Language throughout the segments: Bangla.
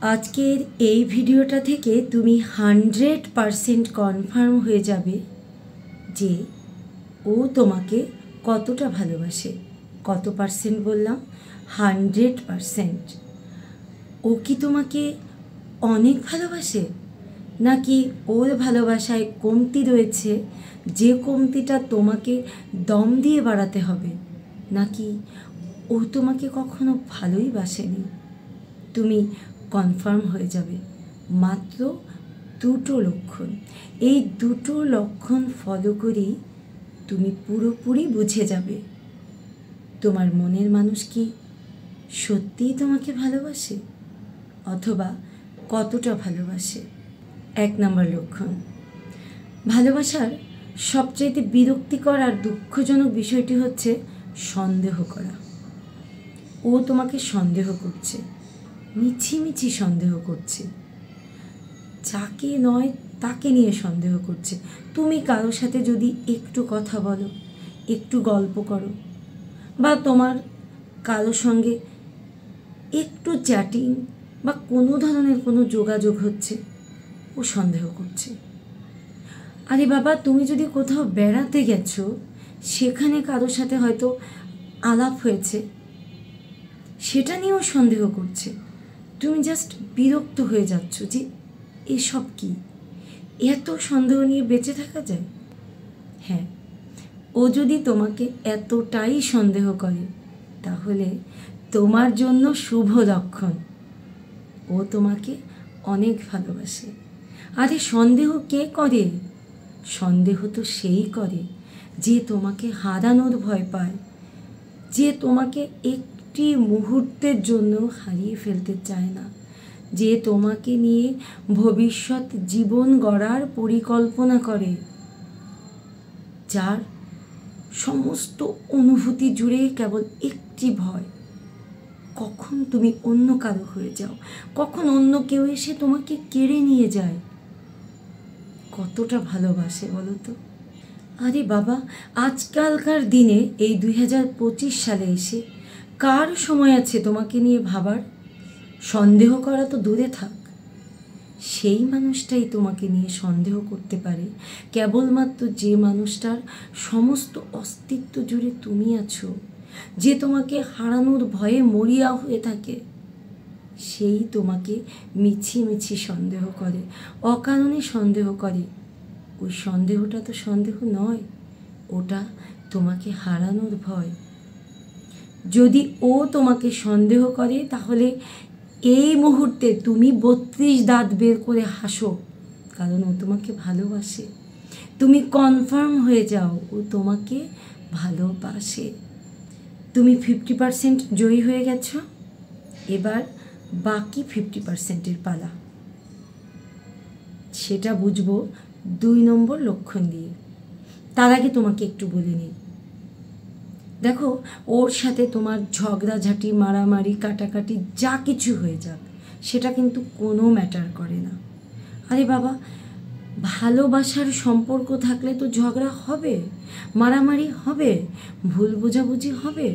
আজকের এই ভিডিওটা থেকে তুমি 100% কনফার্ম হয়ে যাবে যে ও তোমাকে কতটা ভালোবাসে। কত পার্সেন্ট বললাম? 100%। ও কি তোমাকে অনেক ভালোবাসে, নাকি ওর ভালোবাসায় কমতি রয়েছে, যে কমতিটা তোমাকে দম দিয়ে বাড়াতে হবে, নাকি ও তোমাকে কখনো ভালোই বাসেনি? তুমি কনফার্ম হয়ে যাবে মাত্র দুটো লক্ষণ। এই দুটো লক্ষণ ফলো করেই তুমি পুরোপুরি বুঝে যাবে তোমার মনের মানুষ কি সত্যিই তোমাকে ভালোবাসে, অথবা কতটা ভালোবাসে। 1 নম্বর লক্ষণ, ভালোবাসার সবচাইতে বিরক্তিকর আর দুঃখজনক বিষয়টি হচ্ছে সন্দেহ করা। ও তোমাকে সন্দেহ করছে, মিছিমিছি সন্দেহ করছে, যাকে নয় তাকে নিয়ে সন্দেহ করছে। তুমি কারোর সাথে যদি একটু কথা বলো, একটু গল্প করো, বা তোমার কারোর সঙ্গে একটু চ্যাটিং বা কোনো ধরনের কোনো যোগাযোগ হচ্ছে, ও সন্দেহ করছে। আরে বাবা, তুমি যদি কোথাও বেড়াতে গেছো, সেখানে কারোর সাথে হয়তো আলাপ হয়েছে, সেটা নিয়েও সন্দেহ করছে। তুমি জাস্ট বিরক্ত হয়ে যাচ্ছ যে এসব কি, এত সন্দেহ নিয়ে বেঁচে থাকা যায়? হ্যাঁ, ও যদি তোমাকে এতটাই সন্দেহ করে, তাহলে তোমার জন্য শুভ লক্ষণ। ও তোমাকে অনেক ভালোবাসে। আরে সন্দেহ কে করে? সন্দেহ তো সেই করে যে তোমাকে হারানোর ভয় পায়, যে তোমাকে একটি মুহূর্তের জন্য হারিয়ে ফেলতে চায় না, যে তোমাকে নিয়ে ভবিষ্যৎ জীবন গড়ার পরিকল্পনা করে, যার সমস্ত অনুভূতি জুড়ে কেবল একটি ভয়, কখন তুমি অন্য কারো হয়ে যাও, কখন অন্য কেউ এসে তোমাকে কেড়ে নিয়ে যায়। কতটা ভালোবাসে বলো তো? আরে বাবা, আজকালকার দিনে এই 2025 সালে এসে কার সময় আছে তোমাকে নিয়ে ভাবার? সন্দেহ করা তো দূরে থাক, সেই মানুষটাই তোমাকে নিয়ে সন্দেহ করতে পারে কেবলমাত্র যে মানুষটার সমস্ত অস্তিত্ব জুড়ে তুমি আছো, যে তোমাকে হারানোর ভয়ে মরিয়া হয়ে থাকে। সেই তোমাকে মিছি সন্দেহ করে, অকারণে সন্দেহ করে। ওই সন্দেহটা তো সন্দেহ নয়, ওটা তোমাকে হারানোর ভয়। যদি ও তোমাকে সন্দেহ করে, তাহলে এই মুহূর্তে তুমি 32 দাঁত বের করে হাসো, কারণ ও তোমাকে ভালোবাসে। তুমি কনফার্ম হয়ে যাও ও তোমাকে ভালোবাসে। তুমি 50% জয়ী হয়ে গেছো, এবার বাকি 50%-এর পালা। সেটা বুঝবো 2 নম্বর লক্ষণ দিয়ে। তার আগে তোমাকে একটু বলে নিই, দেখো, ওর সাথে তোমার ঝগড়াঝাটি, মারামারি, কাটাকাটি যা কিছু হয়ে যাক, সেটা কিন্তু কোনো ম্যাটার করে না। আরে বাবা, ভালোবাসার সম্পর্ক থাকলে তো ঝগড়া হবে, মারামারি হবে, ভুল বোঝাবুঝি হবে।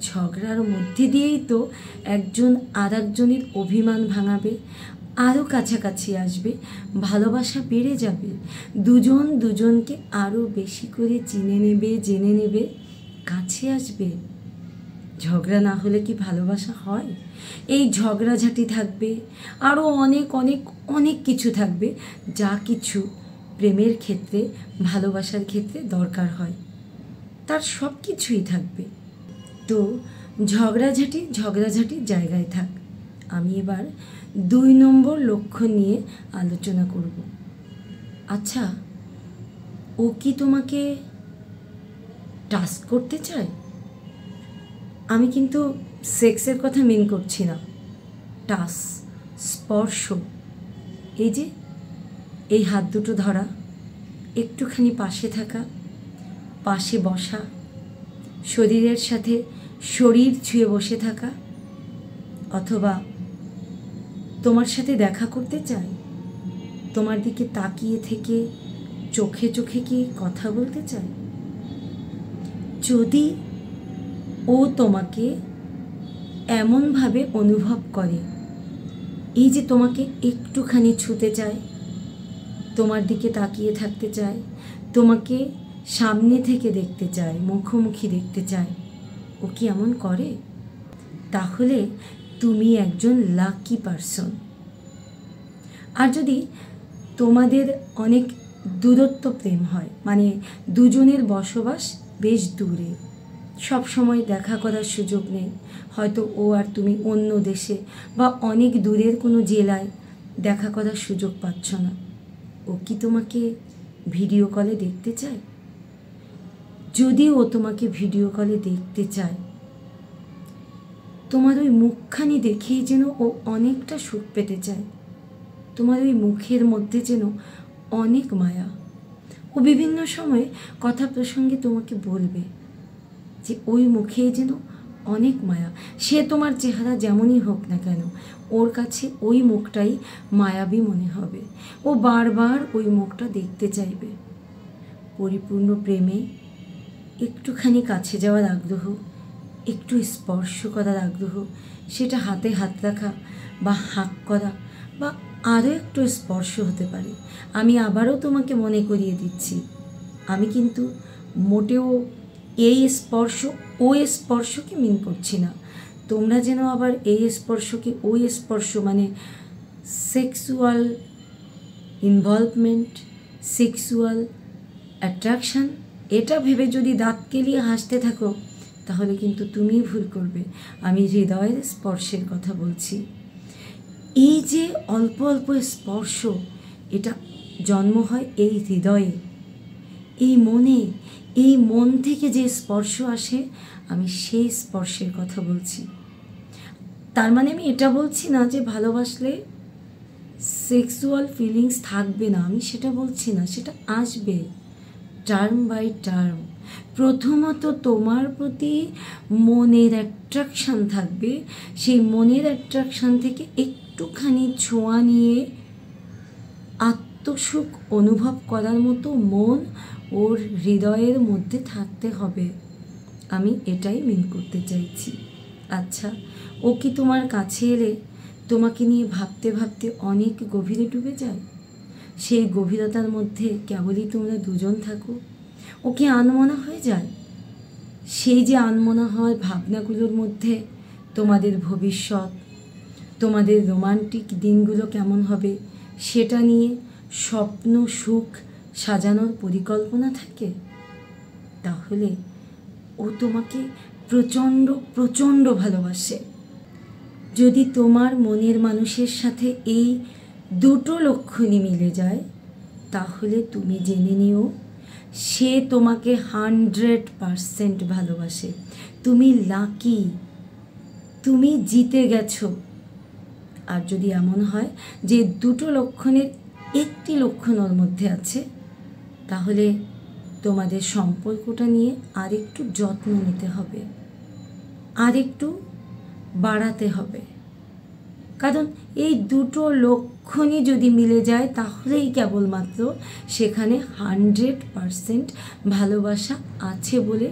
ঝগড়ার মধ্যে দিয়েই তো একজন আর একজনের অভিমান ভাঙাবে, আরও কাছাকাছি আসবে, ভালোবাসা বেড়ে যাবে, দুজন দুজনকে আরও বেশি করে চিনে নেবে, জেনে নেবে, কাছে আসবে। ঝগড়া না হলে কি ভালোবাসা হয়? এই ঝগড়াঝাটি থাকবে, আরও অনেক অনেক অনেক কিছু থাকবে, যা কিছু প্রেমের ক্ষেত্রে, ভালোবাসার ক্ষেত্রে দরকার হয়, তার সব কিছুই থাকবে। তো ঝগড়াঝাটির জায়গায় থাক। আমি এবার 2 নম্বর লক্ষ্য নিয়ে আলোচনা করব। আচ্ছা, ও কি তোমাকে টাচ করতে চায়? আমি কিন্তু সেক্সের কথা মিন করছি না, টাচ, স্পর্শ। এই যে এই হাত দুটো ধরা, একটুখানি পাশে থাকা, পাশে বসা, শরীরের সাথে শরীর ছুঁয়ে বসে থাকা, অথবা তোমার সাথে দেখা করতে চায়, তোমার দিকে তাকিয়ে থেকে চোখে চোখে কি কথা বলতে চায়? যদি ও তোমাকে এমনভাবে অনুভব করে এই যে তোমাকে একটুখানি ছুতে চায়, তোমার দিকে তাকিয়ে থাকতে চায়, তোমাকে সামনে থেকে দেখতে চায়, মুখোমুখি দেখতে চায়, ও কি এমন করে? তাহলে তুমি একজন লাকি পারসন। আর যদি তোমাদের অনেক দূরত্ব প্রেম হয়, মানে দুজনের বসবাস বেশ দূরে, সব সময় দেখা করার সুযোগ নেই, হয়তো ও আর তুমি অন্য দেশে বা অনেক দূরের কোনো জেলায় দেখা করার সুযোগ পাচ্ছ না, ও কি তোমাকে ভিডিও কলে দেখতে চায়? যদি ও তোমাকে ভিডিও কলে দেখতে চায়, তোমার ওই মুখখানি দেখেই যেন ও অনেকটা সুখ পেতে চায়, তোমার ওই মুখের মধ্যে যেন অনেক মায়া। ও বিভিন্ন সময়ে কথা প্রসঙ্গে তোমাকে বলবে যে ওই মুখেই যেন অনেক মায়া। সে তোমার চেহারা যেমনই হোক না কেন, ওর কাছে ওই মুখটাই মায়াবী মনে হবে। ও বারবার ওই মুখটা দেখতে চাইবে। পরিপূর্ণ প্রেমে একটুখানি কাছে যাওয়ার আগ্রহ, একটু স্পর্শ করার আগ্রহ, সেটা হাতে হাত রাখা বা হাঁক করা বা আরও একটু স্পর্শ হতে পারে। আমি আবারও তোমাকে মনে করিয়ে দিচ্ছি, আমি কিন্তু মোটেও এই স্পর্শ ওই স্পর্শকে মিন করছি না। তোমরা যেন আবার এই স্পর্শকে ওই স্পর্শ মানে সেক্সুয়াল ইনভলভমেন্ট, সেক্সুয়াল অ্যাট্রাকশান এটা ভেবে যদি দাঁত কেলিয়ে হাসতে থাকো, তাহলে কিন্তু তুমিই ভুল করবে। আমি হৃদয়ের স্পর্শের কথা বলছি। এই যে অল্প অল্প স্পর্শ, এটা জন্ম হয় এই হৃদয়ে, এই মনে, এই মন থেকে যে স্পর্শ আসে, আমি সেই স্পর্শের কথা বলছি। তার মানে আমি এটা বলছি না যে ভালোবাসলে সেক্সুয়াল ফিলিংস থাকবে না, আমি সেটা বলছি না, সেটা আসবে টার্ম বাই টার্ম। প্রথমত তোমার প্রতি মনের অ্যাট্রাকশান থাকবে, সেই মনের অ্যাট্রাকশান থেকে একটুখানি ছোঁয়া নিয়ে আত্মসুখ অনুভব করার মতো মন ওর হৃদয়ের মধ্যে থাকতে হবে। আমি এটাই মিন করতে চাইছি। আচ্ছা, ও কি তোমার কাছে এলে তোমাকে নিয়ে ভাবতে ভাবতে অনেক গভীরে ডুবে যায়? সেই গভীরতার মধ্যে কেবলই তোমরা দুজন থাকো? ও কি আনমনা হয়ে যায়? সেই যে আনমনা হওয়ার ভাবনাগুলোর মধ্যে তোমাদের ভবিষ্যৎ, তোমাদের রোমান্টিক দিনগুলো কেমন হবে সেটা নিয়ে স্বপ্ন সুখ সাজানোর পরিকল্পনা থাকে? তাহলে ও তোমাকে প্রচণ্ড প্রচণ্ড ভালোবাসে। যদি তোমার মনের মানুষের সাথে এই দুটো লক্ষণই মিলে যায়, তাহলে তুমি জেনে নিও সে তোমাকে 100% ভালোবাসে। তুমি লাকি, তুমি জিতে গেছো। আর যদি এমন হয় যে দুটো লক্ষণের একটি লক্ষণ ওর মধ্যে আছে, তাহলে তোমাদের সম্পর্কটা নিয়ে আরেকটু যত্ন নিতে হবে, আরেকটু বাড়াতে হবে। কারণ এই দুটো লক্ষণই যদি মিলে যায়, তাহলেই কেবলমাত্র সেখানে 100% ভালোবাসা আছে বলে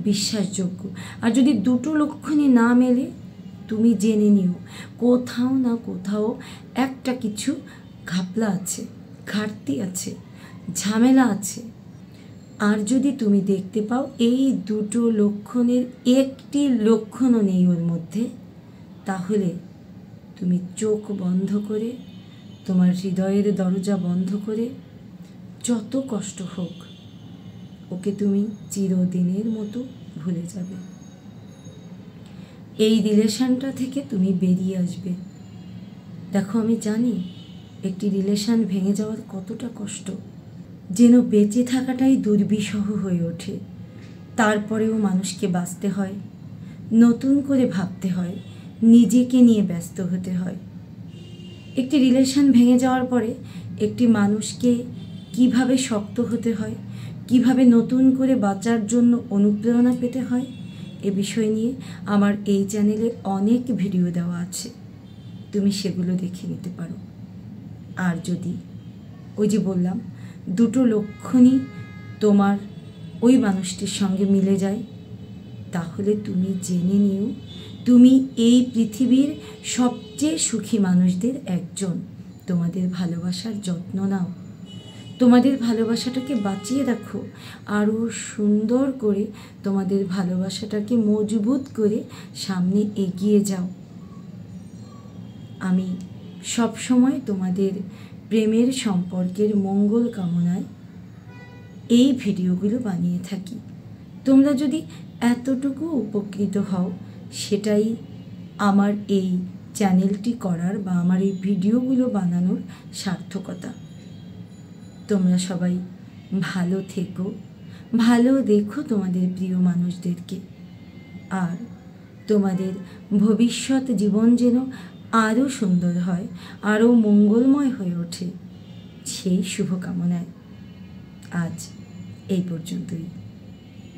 বিশ্বাসযোগ্য। আর যদি দুটো লক্ষণই না মেলে, তুমি জেনে নিও কোথাও না কোথাও একটা কিছু ঘাপলা আছে, ঘাটতি আছে, ঝামেলা আছে। আর যদি তুমি দেখতে পাও এই দুটো লক্ষণের একটি লক্ষণও নেই ওর মধ্যে, তাহলে তুমি চোখ বন্ধ করে, তোমার হৃদয়ের দরজা বন্ধ করে, যত কষ্ট হোক ওকে তুমি চিরদিনের মতো ভুলে যাবে। এই রিলেশনটা থেকে তুমি বেরিয়ে আসবে। দেখো, আমি জানি একটি রিলেশন ভেঙে যাওয়ার কতটা কষ্ট, যেন বেঁচে থাকাটাই দুর্বিষহ হয়ে ওঠে। তারপরেও মানুষকে বাঁচতে হয়, নতুন করে ভাবতে হয়, নিজেকে নিয়ে ব্যস্ত হতে হয়। একটি রিলেশন ভেঙে যাওয়ার পরে একটি মানুষকে কিভাবে শক্ত হতে হয়, কিভাবে নতুন করে বাঁচার জন্য অনুপ্রেরণা পেতে হয়, এ বিষয় নিয়ে আমার এই চ্যানেলে অনেক ভিডিও দেওয়া আছে, তুমি সেগুলো দেখে নিতে পারো। আর যদি ওই যে বললাম দুটো লক্ষণই তোমার ওই মানুষটির সঙ্গে মিলে যায়, তাহলে তুমি জেনে নিও তুমি এই পৃথিবীর সবচেয়ে সবচেয়ে সুখী মানুষদের একজন। তোমাদের ভালোবাসার যত্ন নাও, তোমাদের ভালোবাসাটাকে বাঁচিয়ে রাখো, আরও সুন্দর করে তোমাদের ভালোবাসাটাকে মজবুত করে সামনে এগিয়ে যাও। আমি সবসময় তোমাদের প্রেমের সম্পর্কের মঙ্গল কামনায় এই ভিডিওগুলো বানিয়ে থাকি। তোমরা যদি এতটুকু উপকৃত হও, সেটাই আমার এই চ্যানেলটি করার বা আমার এই ভিডিওগুলো বানানোর সার্থকতা। তোমরা সবাই ভালো থেকো, ভালো দেখো তোমাদের প্রিয় মানুষদেরকে, আর তোমাদের ভবিষ্যৎ জীবন যেন আরও সুন্দর হয়, আরও মঙ্গলময় হয়ে ওঠে, সেই শুভকামনায় আজ এই পর্যন্তই।